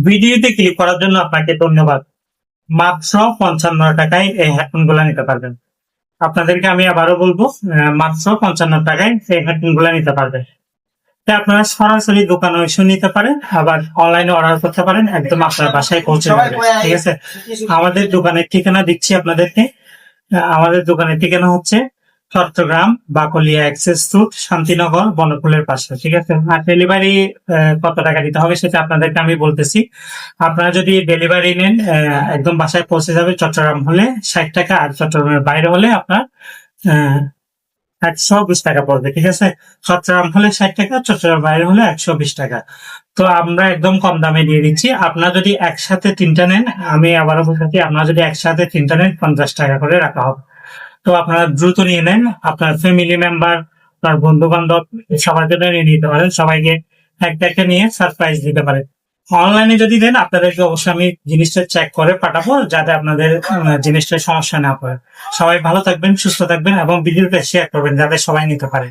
ভিডিওতে ক্লিক করার জন্য আপনাকে ধন্যবাদ। মাত্র 55 টাকায় এই হেডফোন গুলা নিতে পারবেন। আপনাদেরকে আমি আবারও বলবো, মাত্র 55 টাকায় এই হেডফোন গুলা নিতে পারবেন। তাই আপনারা সরাসরি দোকানে এসে নিতে পারেন, আবার অনলাইনে অর্ডার করতে পারেন, একদম আপনার বাসায় পৌঁছে যাবে। ঠিক আছে, আমাদের দোকানের ঠিকানা দিচ্ছি আপনাদেরকে। আমাদের দোকানের ঠিকানা হচ্ছে চট্টগ্রাম বাকলিয়া এক্সেস রোড, শান্তিনগর, বনফুলের পাশে। ঠিক আছে, আর ডেলিভারি কত টাকা দিতে হবে সেটা আপনাদেরকে আমি বলতেছি। আপনারা যদি ডেলিভারি নেন, একদম বাসায় পৌঁছে যাবে। চট্টগ্রাম হলে 60 টাকা, আর চট্টগ্রামের বাইরে হলে আপনার 120 টাকা পড়বে। ঠিক আছে, চট্টগ্রাম হলে 60 টাকা, চট্টগ্রাম বাইরে হলে 120 টাকা। তো আমরা একদম কম দামে দিয়ে দিচ্ছি। আপনারা যদি একসাথে তিনটা নেন, আমি আবারও বলছি, আপনারা যদি একসাথে তিনটা নেন 50 টাকা করে রাখা হবে। তো আপনারা দ্রুত নিয়ে নেন, আপনার ফ্যামিলি মেম্বার, আপনার বন্ধু বান্ধব সবার জন্য নিয়ে নিতে পারেন। সবাইকে একটা একটা নিয়ে সারপ্রাইজ দিতে পারেন। অনলাইনে যদি দেন, আপনাদেরকে অবশ্যই আমি জিনিসটা চেক করে পাঠাবো, যাতে আপনাদের জিনিসটা সমস্যা না পড়ে। সবাই ভালো থাকবেন, সুস্থ থাকবেন, এবং ভিডিওটা শেয়ার করবেন যাতে সবাই নিতে পারে।